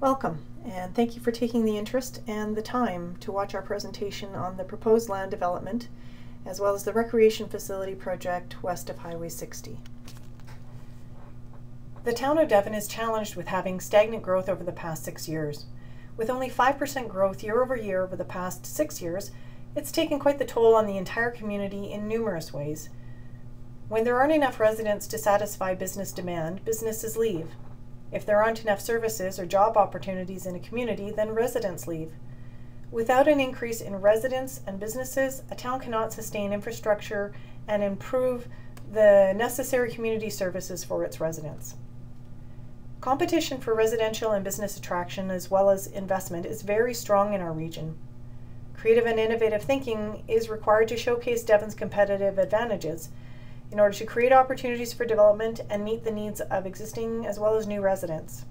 Welcome, and thank you for taking the interest and the time to watch our presentation on the proposed land development, as well as the recreation facility project west of Highway 60. The town of Devon is challenged with having stagnant growth over the past 6 years. With only 5% growth year over year over the past 6 years, it's taken quite the toll on the entire community in numerous ways. When there aren't enough residents to satisfy business demand, businesses leave. If there aren't enough services or job opportunities in a community, then residents leave. Without an increase in residents and businesses, a town cannot sustain infrastructure and improve the necessary community services for its residents. Competition for residential and business attraction as well as investment is very strong in our region. Creative and innovative thinking is required to showcase Devon's competitive advantages in order to create opportunities for development and meet the needs of existing as well as new residents.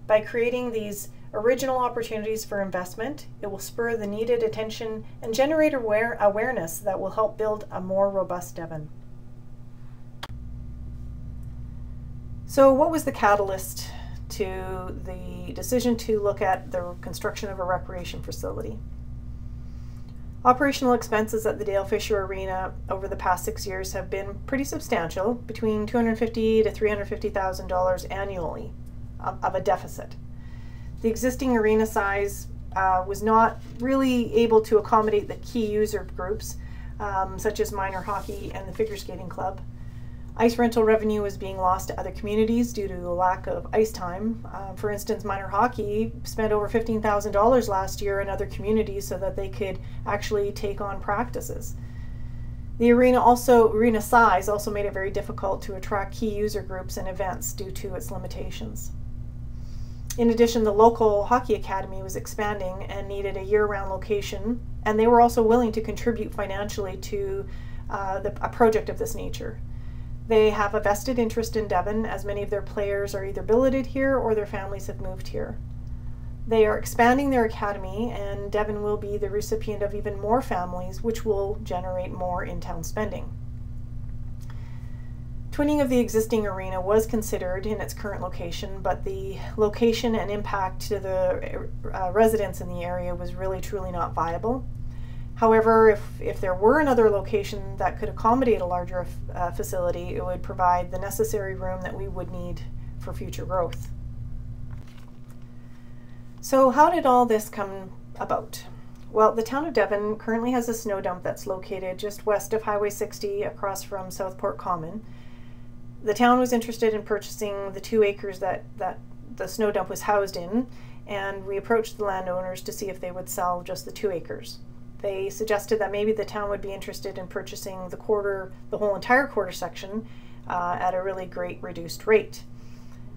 By creating these original opportunities for investment, it will spur the needed attention and generate awareness that will help build a more robust Devon. So what was the catalyst to the decision to look at the construction of a recreation facility? Operational expenses at the Dale Fisher Arena over the past 6 years have been pretty substantial, between $250,000 to $350,000 annually of a deficit. The existing arena size was not really able to accommodate the key user groups, such as minor hockey and the figure skating club. Ice rental revenue was being lost to other communities due to the lack of ice time. For instance, minor hockey spent over $15,000 last year in other communities so that they could actually take on practices. The arena size also made it very difficult to attract key user groups and events due to its limitations. In addition, the local hockey academy was expanding and needed a year-round location, and they were also willing to contribute financially to a project of this nature. They have a vested interest in Devon, as many of their players are either billeted here or their families have moved here. They are expanding their academy, and Devon will be the recipient of even more families, which will generate more in-town spending. Twinning of the existing arena was considered in its current location, but the location and impact to the residents in the area was really truly not viable. However, if there were another location that could accommodate a larger facility, it would provide the necessary room that we would need for future growth. So how did all this come about? Well, the town of Devon currently has a snow dump that's located just west of Highway 60 across from Southport Common. The town was interested in purchasing the 2 acres that the snow dump was housed in, and we approached the landowners to see if they would sell just the 2 acres. They suggested that maybe the town would be interested in purchasing the whole entire quarter section at a really great reduced rate.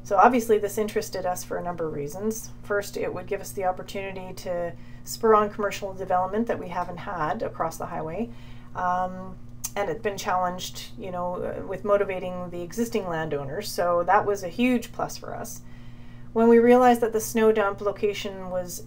So obviously this interested us for a number of reasons. First, it would give us the opportunity to spur on commercial development that we haven't had across the highway. And it's been challenged, with motivating the existing landowners. So that was a huge plus for us. When we realized that the snow dump location was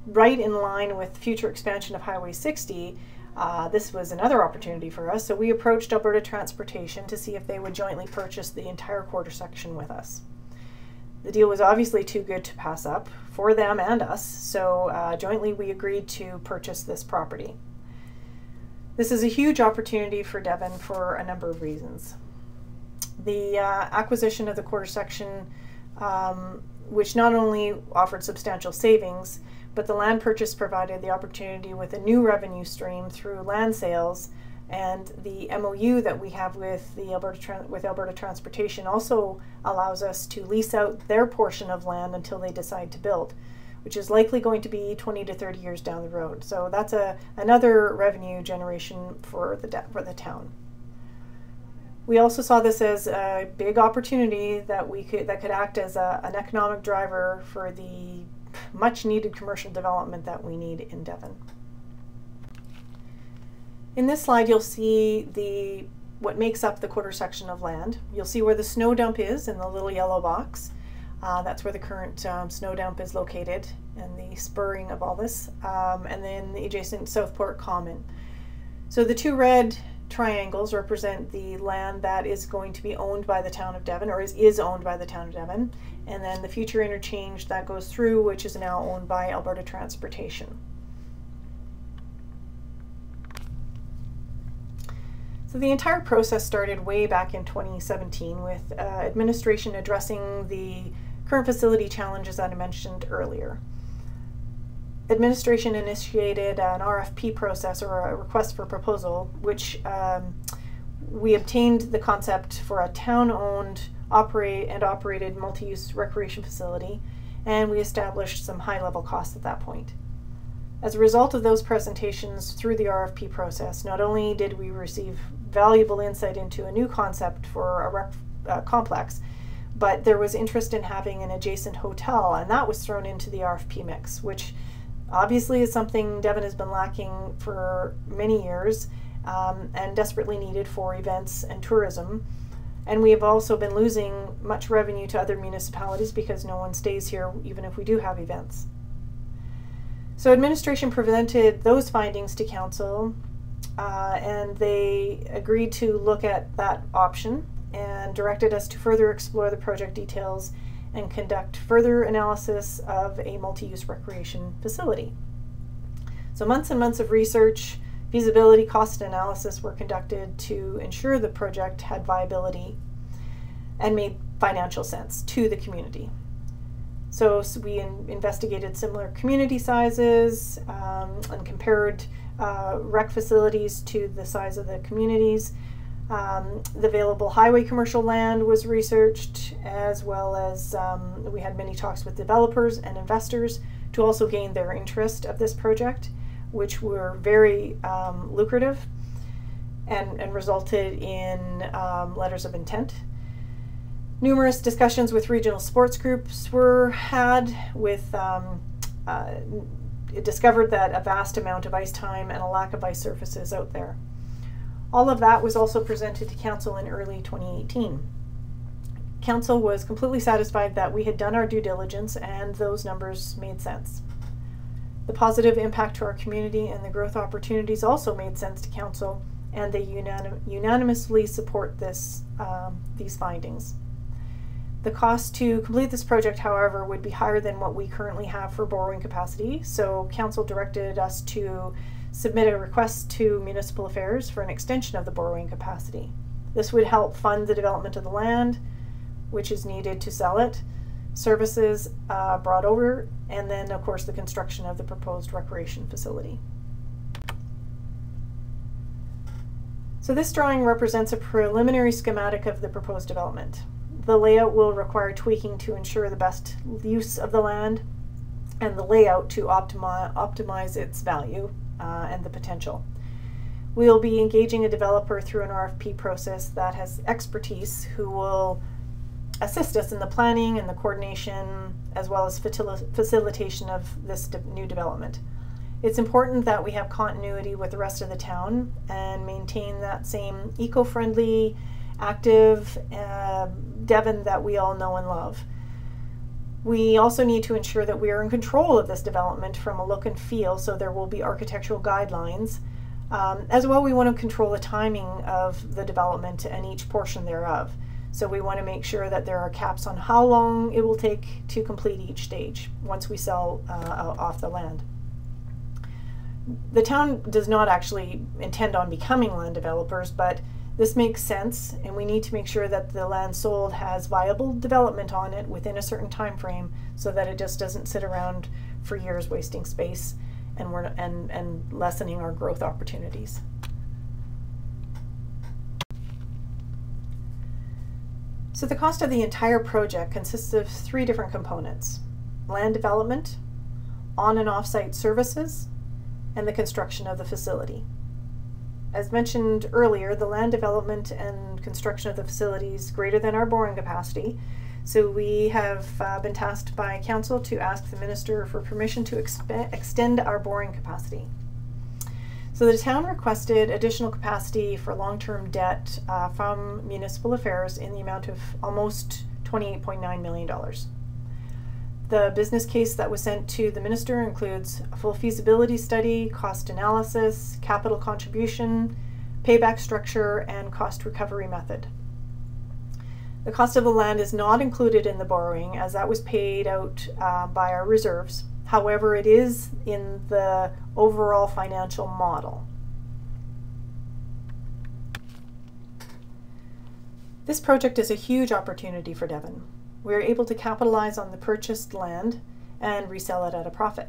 right in line with future expansion of Highway 60, this was another opportunity for us. So we approached Alberta Transportation to see if they would jointly purchase the entire quarter section with us. The deal was obviously too good to pass up for them and us, so jointly we agreed to purchase this property. This is a huge opportunity for Devon for a number of reasons. The acquisition of the quarter section, which not only offered substantial savings, but the land purchase provided the opportunity with a new revenue stream through land sales, and the MOU that we have with Alberta Transportation also allows us to lease out their portion of land until they decide to build, which is likely going to be 20 to 30 years down the road. So that's another revenue generation for the town. We also saw this as a big opportunity that could act as an economic driver for the much needed commercial development that we need in Devon. In this slide, you'll see what makes up the quarter section of land. You'll see where the snow dump is in the little yellow box. That's where the current snow dump is located, and the spurring of all this, and then the adjacent Southport Common. So the 2 red triangles represent the land that is going to be owned by the town of Devon, or is owned by the town of Devon, and then the future interchange that goes through, which is now owned by Alberta Transportation. So the entire process started way back in 2017 with administration addressing the current facility challenges that I mentioned earlier. Administration initiated an RFP process, or a request for proposal, which we obtained the concept for a town-owned operated multi-use recreation facility, and we established some high-level costs at that point. As a result of those presentations through the RFP process, not only did we receive valuable insight into a new concept for a complex, but there was interest in having an adjacent hotel, and that was thrown into the RFP mix, which obviously is something Devon has been lacking for many years and desperately needed for events and tourism. And we have also been losing much revenue to other municipalities because no one stays here even if we do have events. So administration presented those findings to council and they agreed to look at that option and directed us to further explore the project details and conduct further analysis of a multi-use recreation facility. So months and months of research, feasibility, cost analysis were conducted to ensure the project had viability and made financial sense to the community. So we investigated similar community sizes and compared rec facilities to the size of the communities. The available highway commercial land was researched, as well as we had many talks with developers and investors to also gain their interest of this project, which were very lucrative and resulted in letters of intent. Numerous discussions with regional sports groups were had with it discovered that a vast amount of ice time and a lack of ice surfaces out there. All of that was also presented to council in early 2018. Council was completely satisfied that we had done our due diligence and those numbers made sense. The positive impact to our community and the growth opportunities also made sense to council, and they unanimously support these findings. The cost to complete this project, however, would be higher than what we currently have for borrowing capacity, so council directed us to submit a request to Municipal Affairs for an extension of the borrowing capacity. This would help fund the development of the land, which is needed to sell it, services brought over, and then, of course, the construction of the proposed recreation facility. So this drawing represents a preliminary schematic of the proposed development. The layout will require tweaking to ensure the best use of the land and the layout to optimize its value and the potential. We'll be engaging a developer through an RFP process that has expertise who will assist us in the planning and the coordination as well as facilitation of this new development. It's important that we have continuity with the rest of the town and maintain that same eco-friendly, active Devon that we all know and love. We also need to ensure that we are in control of this development from a look and feel, so there will be architectural guidelines. As well, we want to control the timing of the development and each portion thereof. So we want to make sure that there are caps on how long it will take to complete each stage once we sell off the land. The town does not actually intend on becoming land developers, but this makes sense, and we need to make sure that the land sold has viable development on it within a certain time frame so that it just doesn't sit around for years wasting space and lessening our growth opportunities. So the cost of the entire project consists of 3 different components: land development, on and off-site services, and the construction of the facility. As mentioned earlier, the land development and construction of the facility is greater than our borrowing capacity, so we have been tasked by council to ask the minister for permission to extend our borrowing capacity. So the town requested additional capacity for long-term debt from Municipal Affairs in the amount of almost $28.9 million. The business case that was sent to the minister includes a full feasibility study, cost analysis, capital contribution, payback structure, and cost recovery method. The cost of the land is not included in the borrowing, as that was paid out by our reserves. However, it is in the overall financial model. This project is a huge opportunity for Devon. We are able to capitalize on the purchased land and resell it at a profit.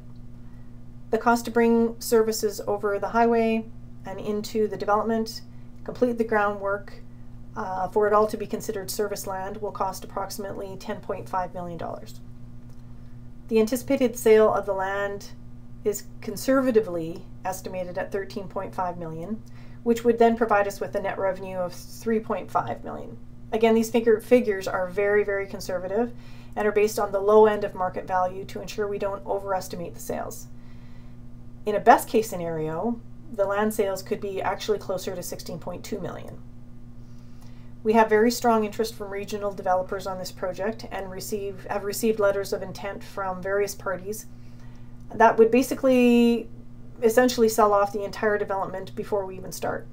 The cost to bring services over the highway and into the development, complete the groundwork, for it all to be considered service land will cost approximately $10.5 million. The anticipated sale of the land is conservatively estimated at $13.5 million, which would then provide us with a net revenue of $3.5 million. Again, these figures are very, very conservative and are based on the low end of market value to ensure we don't overestimate the sales. In a best case scenario, the land sales could be actually closer to $16.2 million. We have very strong interest from regional developers on this project and have received letters of intent from various parties that would essentially sell off the entire development before we even start.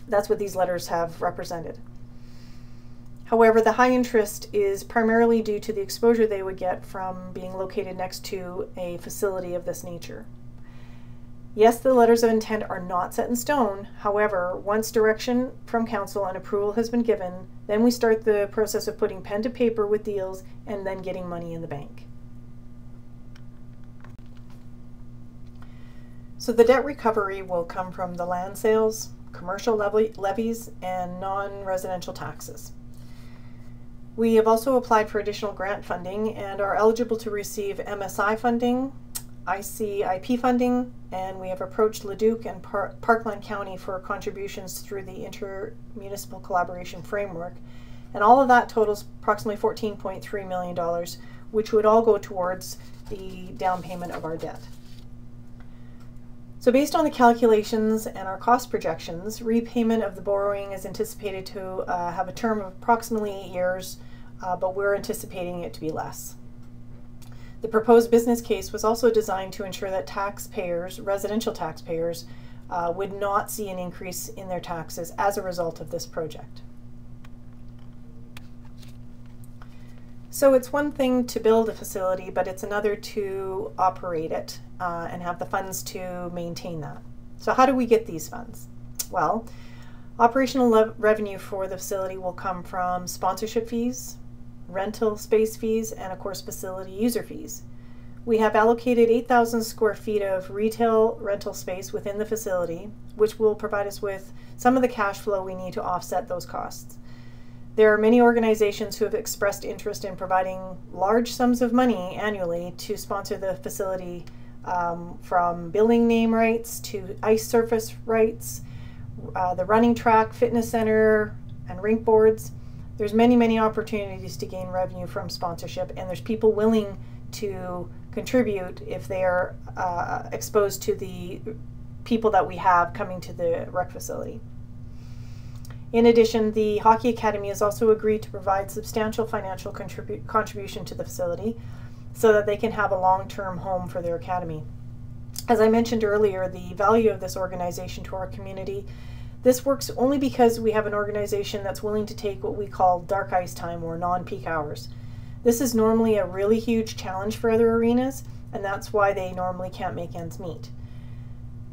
That's what these letters have represented. However, the high interest is primarily due to the exposure they would get from being located next to a facility of this nature. Yes, the letters of intent are not set in stone. However, once direction from council and approval has been given, then we start the process of putting pen to paper with deals and then getting money in the bank. So the debt recovery will come from the land sales, commercial levies, and non-residential taxes. We have also applied for additional grant funding and are eligible to receive MSI funding, ICIP funding, and we have approached Leduc and Parkland County for contributions through the Intermunicipal Collaboration Framework. And all of that totals approximately $14.3 million, which would all go towards the down payment of our debt. So based on the calculations and our cost projections, repayment of the borrowing is anticipated to have a term of approximately 8 years, but we're anticipating it to be less. The proposed business case was also designed to ensure that taxpayers, residential taxpayers, would not see an increase in their taxes as a result of this project. So it's one thing to build a facility, but it's another to operate it and have the funds to maintain that. So how do we get these funds? Well, operational revenue for the facility will come from sponsorship fees, rental space fees, and of course facility user fees. We have allocated 8,000 square feet of retail rental space within the facility, which will provide us with some of the cash flow we need to offset those costs. There are many organizations who have expressed interest in providing large sums of money annually to sponsor the facility, from building name rights to ice surface rights, the running track, fitness center, and rink boards. There's many opportunities to gain revenue from sponsorship, and there's people willing to contribute if they are exposed to the people that we have coming to the rec facility. In addition, the Hockey Academy has also agreed to provide substantial financial contribution to the facility so that they can have a long-term home for their academy. As I mentioned earlier, the value of this organization to our community, this works only because we have an organization that's willing to take what we call dark ice time or non-peak hours. This is normally a really huge challenge for other arenas, and that's why they normally can't make ends meet.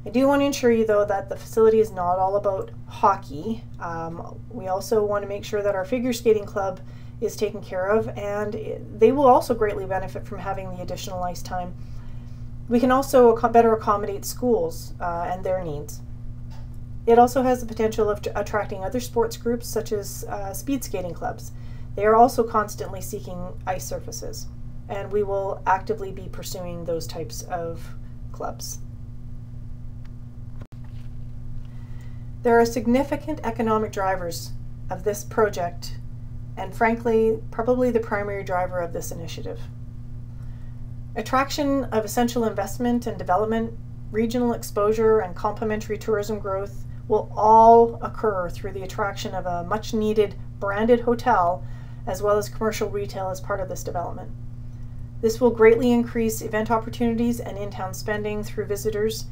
I do want to assure you though that the facility is not all about hockey. We also want to make sure that our figure skating club is taken care of, and they will also greatly benefit from having the additional ice time. We can also better accommodate schools and their needs. It also has the potential of attracting other sports groups such as speed skating clubs. They are also constantly seeking ice surfaces, and we will actively be pursuing those types of clubs. There are significant economic drivers of this project, and frankly, probably the primary driver of this initiative. Attraction of essential investment and development, regional exposure, and complementary tourism growth will all occur through the attraction of a much needed branded hotel as well as commercial retail as part of this development. This will greatly increase event opportunities and in-town spending through visitors,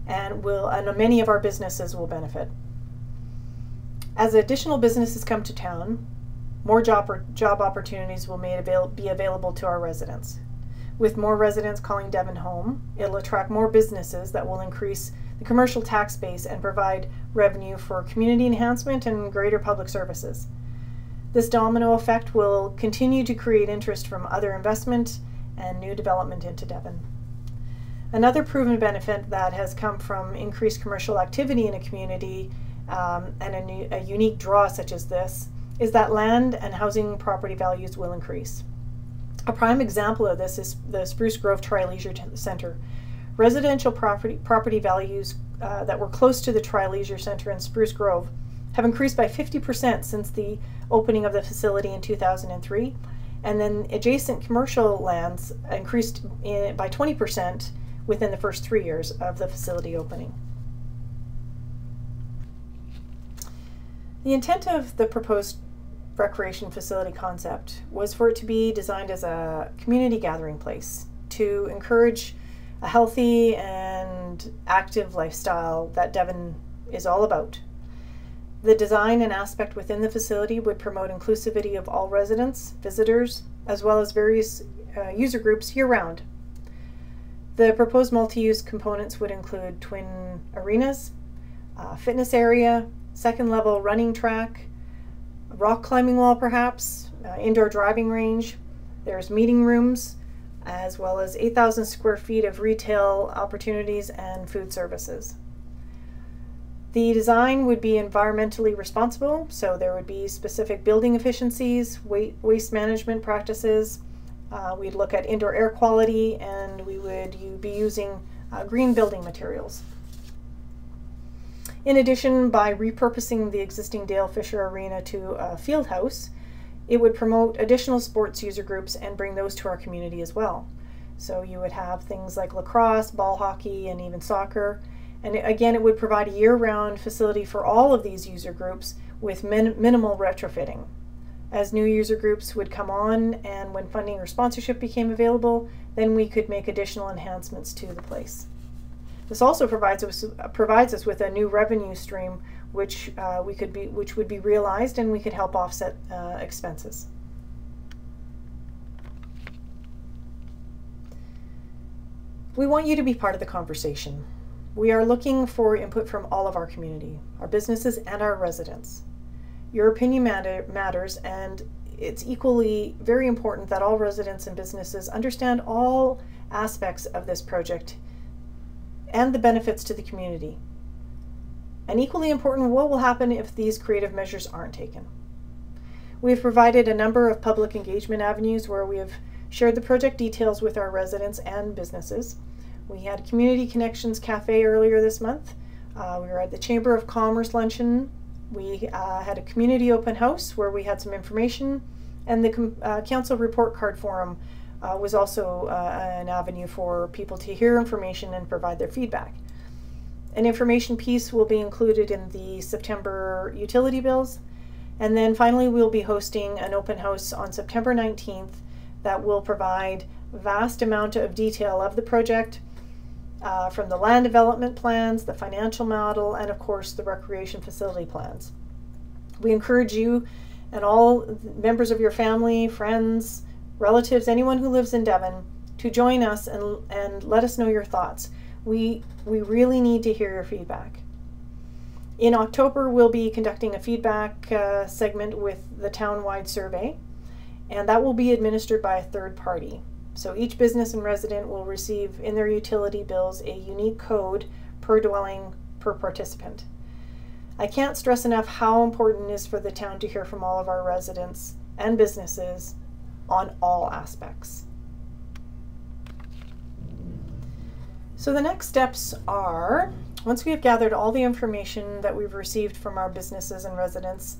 and many of our businesses will benefit. As additional businesses come to town, more job opportunities will be available to our residents. With more residents calling Devon home, it'll attract more businesses that will increase the commercial tax base and provide revenue for community enhancement and greater public services. This domino effect will continue to create interest from other investment and new development into Devon. Another proven benefit that has come from increased commercial activity in a community and a unique draw such as this is that land and housing property values will increase. A prime example of this is the Spruce Grove Tri-Leisure Centre. Residential property values that were close to the Tri-Leisure Centre in Spruce Grove have increased by 50% since the opening of the facility in 2003, and then adjacent commercial lands increased by 20% within the first 3 years of the facility opening. The intent of the proposed recreation facility concept was for it to be designed as a community gathering place to encourage a healthy and active lifestyle that Devon is all about. The design and aspect within the facility would promote inclusivity of all residents, visitors, as well as various user groups year-round. The proposed multi-use components would include twin arenas, fitness area, second-level running track, rock climbing wall perhaps, indoor driving range. There's meeting rooms, as well as 8,000 square feet of retail opportunities and food services. The design would be environmentally responsible, so there would be specific building efficiencies, waste management practices. We'd look at indoor air quality, and we would be using green building materials. In addition, by repurposing the existing Dale Fisher Arena to a field house, it would promote additional sports user groups and bring those to our community as well. So you would have things like lacrosse, ball hockey, and even soccer. And again, it would provide a year-round facility for all of these user groups with minimal retrofitting. As new user groups would come on and when funding or sponsorship became available, then we could make additional enhancements to the place. This also provides us with a new revenue stream which would be realized, and we could help offset expenses. We want you to be part of the conversation. We are looking for input from all of our community, our businesses and our residents. Your opinion matters, and it's equally very important that all residents and businesses understand all aspects of this project and the benefits to the community. And equally important, what will happen if these creative measures aren't taken? We have provided a number of public engagement avenues where we have shared the project details with our residents and businesses. We had a Community Connections Cafe earlier this month. We were at the Chamber of Commerce luncheon. We had a community open house where we had some information, and the Council Report Card Forum was also an avenue for people to hear information and provide their feedback. An information piece will be included in the September utility bills. And then finally, we'll be hosting an open house on September 19th that will provide a vast amount of detail of the project, from the land development plans, the financial model, and of course the recreation facility plans. We encourage you and all members of your family, friends, relatives, anyone who lives in Devon to join us and let us know your thoughts. We really need to hear your feedback. In October, we'll be conducting a feedback segment with the town-wide survey, and that will be administered by a third party. So each business and resident will receive in their utility bills a unique code per dwelling per participant. I can't stress enough how important it is for the town to hear from all of our residents and businesses on all aspects. So the next steps are, once we have gathered all the information that we've received from our businesses and residents,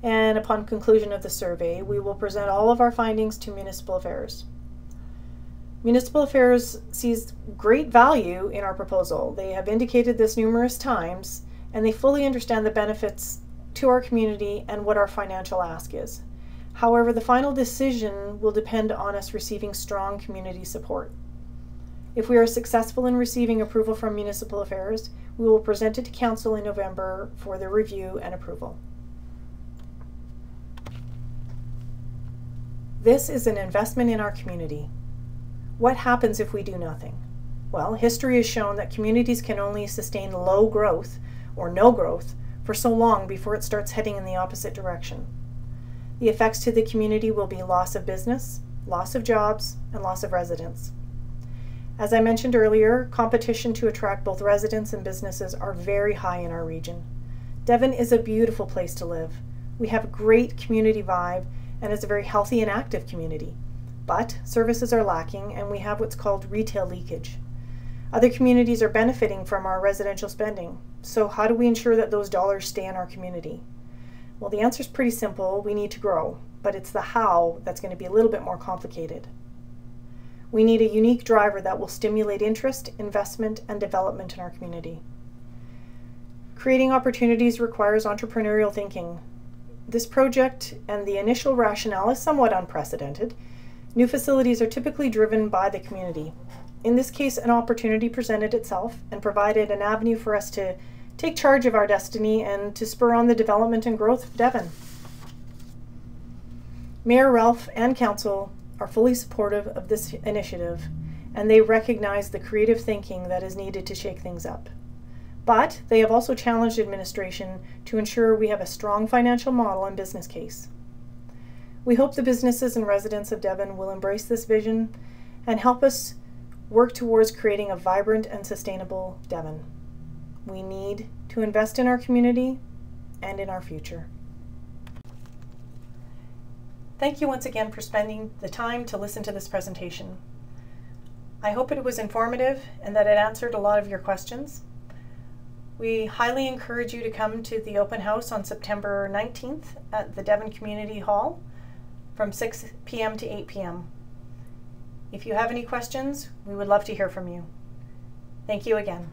and upon conclusion of the survey, we will present all of our findings to Municipal Affairs. Municipal Affairs sees great value in our proposal. They have indicated this numerous times, and they fully understand the benefits to our community and what our financial ask is. However, the final decision will depend on us receiving strong community support. If we are successful in receiving approval from Municipal Affairs, we will present it to Council in November for their review and approval. This is an investment in our community. What happens if we do nothing? Well, history has shown that communities can only sustain low growth or no growth for so long before it starts heading in the opposite direction. The effects to the community will be loss of business, loss of jobs, and loss of residents. As I mentioned earlier, competition to attract both residents and businesses are very high in our region. Devon is a beautiful place to live. We have a great community vibe and it's a very healthy and active community. But services are lacking and we have what's called retail leakage. Other communities are benefiting from our residential spending. So how do we ensure that those dollars stay in our community? Well, the answer is pretty simple. We need to grow, but it's the how that's going to be a little bit more complicated. We need a unique driver that will stimulate interest, investment, and development in our community. Creating opportunities requires entrepreneurial thinking. This project and the initial rationale is somewhat unprecedented. New facilities are typically driven by the community. In this case, an opportunity presented itself and provided an avenue for us to take charge of our destiny and to spur on the development and growth of Devon. Mayor Ralph and Council are fully supportive of this initiative, and they recognize the creative thinking that is needed to shake things up. But they have also challenged administration to ensure we have a strong financial model and business case. We hope the businesses and residents of Devon will embrace this vision and help us work towards creating a vibrant and sustainable Devon. We need to invest in our community and in our future. Thank you once again for spending the time to listen to this presentation. I hope it was informative and that it answered a lot of your questions. We highly encourage you to come to the open house on September 19th at the Devon Community Hall from 6 p.m. to 8 p.m. If you have any questions, we would love to hear from you. Thank you again.